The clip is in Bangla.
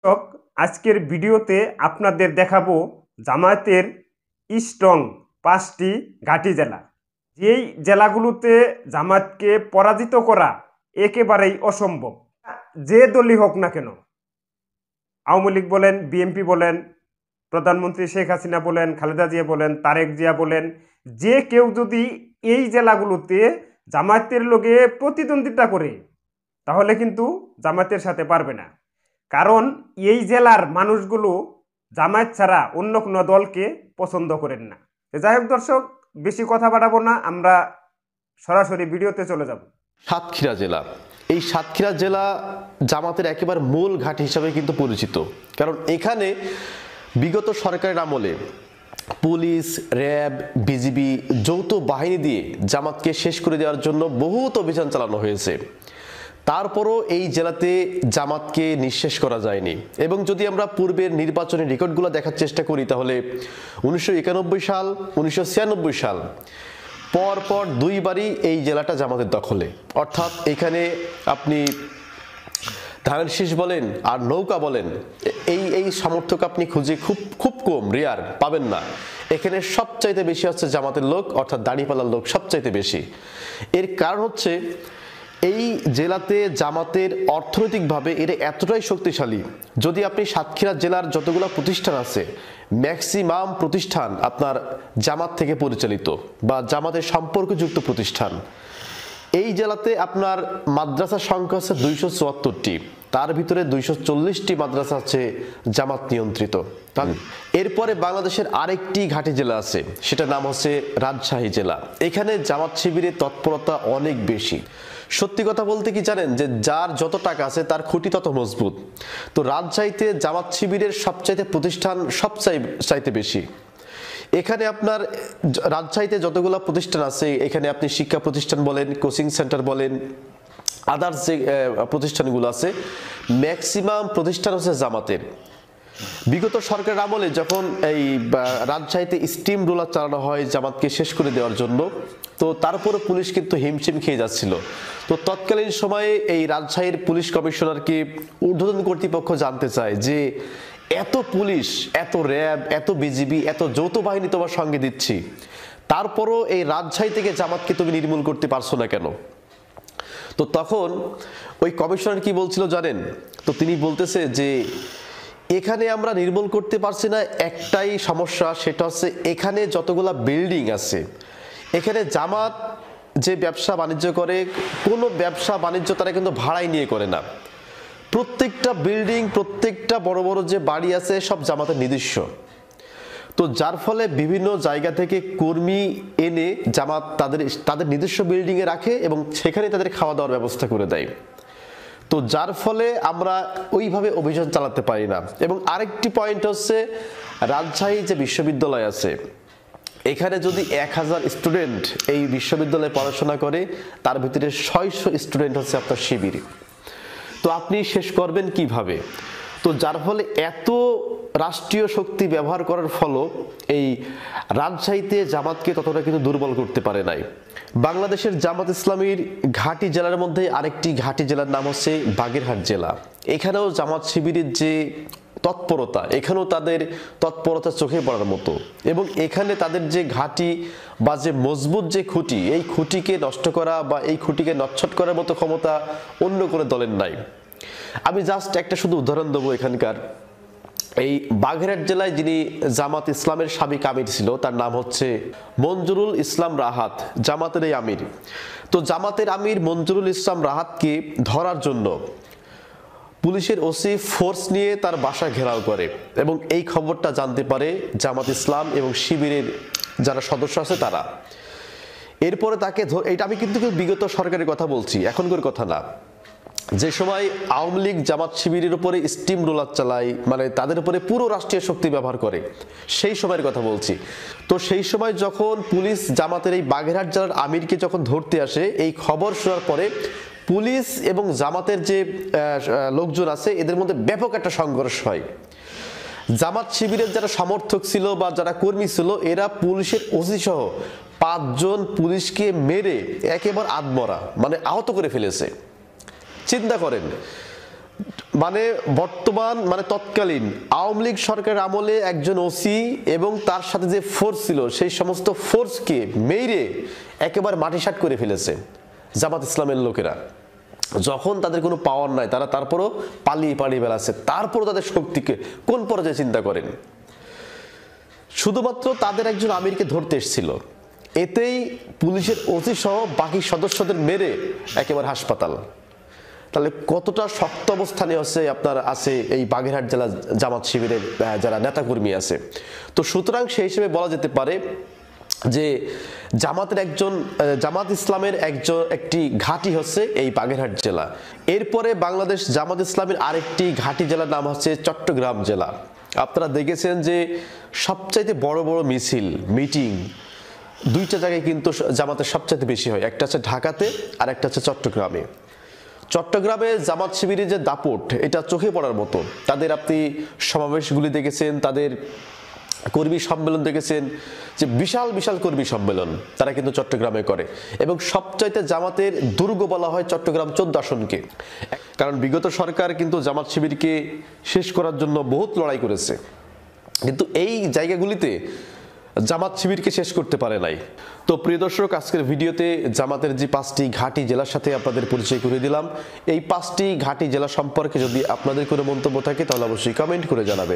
দর্শক, আজকের ভিডিওতে আপনাদের দেখাবো জামায়াতের স্ট্রং 5টি ঘাঁটি জেলা। যেই জেলাগুলোতে জামায়াতকে পরাজিত করা একেবারেই অসম্ভব। যে দলই হোক না কেন, আওয়ামী লীগ বলেন, বিএনপি বলেন, প্রধানমন্ত্রী শেখ হাসিনা বলেন, খালেদা জিয়া বলেন, তারেক জিয়া বলেন, যে কেউ যদি এই জেলাগুলোতে জামায়াতের লগে প্রতিদ্বন্দ্বিতা করে তাহলে কিন্তু জামায়াতের সাথে পারবে না। কারণ এই জেলার মানুষগুলো জামায়াত ছাড়া অন্য কোনো দলকে পছন্দ করেন না। যাই হোক দর্শক, বেশি কথা বাড়াবো না, আমরা সরাসরি ভিডিওতে চলে যাব। সাতক্ষীরা জেলা, এই সাতক্ষীরা জেলা জামাতের একেবারে মূল ঘাঁটি হিসাবে কিন্তু পরিচিত। কারণ এখানে বিগত সরকারের আমলে পুলিশ, র্যাব, বিজিবি যৌথ বাহিনী দিয়ে জামাতকে শেষ করে দেওয়ার জন্য বহুত অভিযান চালানো হয়েছে। তারপরও এই জেলাতে জামাতকে নিঃশেষ করা যায়নি। এবং যদি আমরা পূর্বের নির্বাচনী রেকর্ডগুলো দেখার চেষ্টা করি তাহলে 1991 সাল, 1996 সাল পরপর দুইবারই এই জেলাটা জামাতের দখলে। অর্থাৎ এখানে আপনি ধানের শীষ বলেন আর নৌকা বলেন, এই সমর্থক আপনি খুঁজে খুব কম, রেয়ার পাবেন না। এখানে সবচাইতে বেশি হচ্ছে জামাতের লোক, অর্থাৎ দাড়িপাল্লার লোক সবচাইতে বেশি। এর কারণ হচ্ছে এই জেলাতে জামাতের অর্থনৈতিকভাবে এরা এতটাই শক্তিশালী। যদি আপনি সাতক্ষীরা জেলার যতগুলো প্রতিষ্ঠান আছে ম্যাক্সিমাম প্রতিষ্ঠান আপনার জামাত থেকে পরিচালিত বা জামাতের সম্পর্কযুক্ত প্রতিষ্ঠান। এই জেলাতে আপনার মাদ্রাসার সংখ্যা হচ্ছে 274টি, তার ভিতরে 240টি মাদ্রাসা আছে জামাত নিয়ন্ত্রিত। এরপরে বাংলাদেশের আরেকটি ঘাঁটি জেলা আছে, সেটার নাম হচ্ছে রাজশাহী জেলা। এখানে জামাত শিবিরের তৎপরতা অনেক বেশি। সত্যি কথা বলতে কি জানেন, যে যার যত টাকা আছে তার খুঁটি তত মজবুত। তো রাজশাহীতে জামাত শিবিরের সবচাইতে প্রতিষ্ঠান সবচাইতে বেশি। এখানে আপনার রাজশাহীতে যতগুলো প্রতিষ্ঠান আছে, এখানে আপনি শিক্ষা প্রতিষ্ঠান বলেন, কোচিং সেন্টার বলেন, আদার্স যে প্রতিষ্ঠানগুলো আছে, ম্যাক্সিমাম প্রতিষ্ঠান হচ্ছে জামাতের। বিগত সরকারের আমলে যখন এই রাজশাহীতে স্টিম রোলার চালানো হয় জামাতকে শেষ করে দেওয়ার জন্য, তো তারপরে পুলিশ কিন্তু হিমশিম খেয়ে যাচ্ছিল। তো তৎকালীন সময়ে এই রাজশাহীর পুলিশ কমিশনারকে ঊর্ধ্বতন কর্তৃপক্ষ জানতে চায় যে এত পুলিশ, এত র্যাব, এত বিজিবি, এত যৌথ বাহিনী তোমার সঙ্গে দিচ্ছি, তারপরও এই রাজশাহী থেকে জামাতকে তুমি নির্মূল করতে পারছো না কেন? তো তখন ওই কমিশনার কি বলছিল জানেন? তো তিনি বলতেছে যে এখানে আমরা নির্মূল করতে পারছি না, একটাই সমস্যা, সেটা হচ্ছে এখানে যতগুলা বিল্ডিং আছে, এখানে জামাত যে ব্যবসা বাণিজ্য করে, কোনো ব্যবসা বাণিজ্য তারা কিন্তু ভাড়ায় নিয়ে করে না। প্রত্যেকটা বিল্ডিং, প্রত্যেকটা বড় বড় যে বাড়ি আছে সব জামাতের নিজস্ব। তো যার ফলে বিভিন্ন জায়গা থেকে কর্মী এনে জামাত তাদের নিজস্ব বিল্ডিংয়ে রাখে এবং সেখানে তাদের খাওয়া দাওয়ার ব্যবস্থা করে দেয়। তো যার ফলে আমরা ওইভাবে অভিযান চালাতে পারি না। এবং আরেকটি পয়েন্ট হচ্ছে রাজশাহী যে বিশ্ববিদ্যালয় আছে, এখানে যদি 1000 স্টুডেন্ট এই বিশ্ববিদ্যালয়ে পড়াশোনা করে, তার ভিতরে 600 স্টুডেন্ট হচ্ছে আপনার শিবির। তো আপনি শেষ করবেন কিভাবে? তো যার ফলে এত রাষ্ট্রীয় শক্তি ব্যবহার করার ফলে এই রাজশাহীতে জামাতকে ততটা কিন্তু দুর্বল করতে পারে নাই। বাংলাদেশের জামাত ইসলামীর ঘাঁটি জেলার মধ্যে আরেকটি ঘাঁটি জেলার নাম হচ্ছে বাগেরহাট জেলা। এখানেও জামাত শিবিরের যে তৎপরতা, এখানেও তাদের তৎপরতা চোখে পড়ার মতো। এবং এখানে তাদের যে ঘাঁটি বা যে মজবুত যে খুঁটি, এই খুঁটিকে নষ্ট করা বা এই খুঁটিকে নচ্ছট করার মতো ক্ষমতা অন্য কোনো দলের নাই। আমি জাস্ট একটা শুধু উদাহরণ দেবো। এখানকার এই বাগেরহাট জেলায় যিনি জামাত ইসলামের সাবেক আমির ছিল, তার নাম হচ্ছে মঞ্জুরুল ইসলাম রাহাত, জামাতের এই আমির। তো জামাতের আমির মঞ্জুরুল ইসলাম রাহাতকে ধরার জন্য পুলিশের ওসি ফোর্স নিয়ে তার বাসা ঘেরাও করে এবং এই খবরটা জানতে পারে জামাত ইসলাম এবং শিবিরের যারা সদস্য আছে তারা। এরপরে তাকে এটা আমি কিন্তু বিগত সরকারের কথা বলছি, এখনকার কথা না। যে সময় আওয়ামী লীগ জামাত শিবিরের উপরে স্টিম রোলার চালায়, মানে তাদের উপরে পুরো রাষ্ট্রীয় শক্তি ব্যবহার করে, সেই সময়ের কথা বলছি। তো সেই সময় যখন পুলিশ জামাতের এই বাগেরহাট জেলার আমিরকে যখন ধরতে আসে, এই খবর শোনার পরে পুলিশ এবং জামাতের যে লোকজন আছে এদের মধ্যে ব্যাপক একটা সংঘর্ষ হয়। জামাত শিবিরের যারা সমর্থক ছিল বা যারা কর্মী ছিল, এরা পুলিশের ওসি সহ 5 জন পুলিশকে মেরে একেবারে আধমরা, মানে আহত করে ফেলেছে। চিন্তা করেন, মানে বর্তমান মানে তৎকালীন আওয়ামী লীগ সরকারের আমলে একজন ওসি এবং তার সাথে যে ফোর্স ছিল সেই সমস্ত ফোর্সকে মেরে একেবারে মাটিসাৎ করে ফেলেছে জামাত ইসলামের লোকেরা। যখন তাদের কোনো পাওয়ার নাই তারা তারপরও পালিয়ে পালিয়ে বেড়াচ্ছে, তারপরও তাদের শক্তিকে কোন পর্যায়ে চিন্তা করেন। শুধুমাত্র তাদের একজন আমিরকে ধরতে এসেছিল, এতেই পুলিশের ওসি সহ বাকি সদস্যদের মেরে একেবারে হাসপাতাল। তাহলে কতটা শক্ত অবস্থানে আছে এই বাগেরহাট জেলা জামাত শিবিরের যারা নেতাকর্মী আছে। তো সুতরাং সেই হিসেবে বলা যেতে পারে যে জামাত ইসলামের একটি ঘাঁটি হচ্ছে এই বাগেরহাট জেলা। এরপরে বাংলাদেশ জামাত ইসলামের আরেকটি ঘাঁটি জেলার নাম হচ্ছে চট্টগ্রাম জেলা। আপনারা দেখেছেন যে সবচাইতে বড় বড় মিছিল মিটিং দুইটা জায়গায় কিন্তু জামাতের সবচাইতে বেশি হয়, একটা হচ্ছে ঢাকাতে আর একটা হচ্ছে চট্টগ্রামে। চট্টগ্রামে জামাত শিবিরের যে দাপট এটা চোখে পড়ার মতো। তাদের আপনি সমাবেশগুলি দেখেছেন, তাদের কর্মী সম্মেলন দেখেছেন, যে বিশাল বিশাল কর্মী সম্মেলন তারা কিন্তু চট্টগ্রামে করে। এবং সবচাইতে জামাতের দুর্গ বলা হয় চট্টগ্রাম 14 আসনকে, কারণ বিগত সরকার কিন্তু জামাত শিবিরকে শেষ করার জন্য বহুত লড়াই করেছে, কিন্তু এই জায়গাগুলিতে জামাত শিবিরকে শেষ করতে পারে নাই। তো প্রিয় দর্শক, আজকের ভিডিওতে জামাতের যে 5টি ঘাঁটি জেলার সাথে আপনাদের পরিচয় করে দিলাম। এই 5টি ঘাঁটি জেলা সম্পর্কে যদি আপনাদের কোনো মন্তব্য থাকে তাহলে অবশ্যই কমেন্ট করে জানাবেন।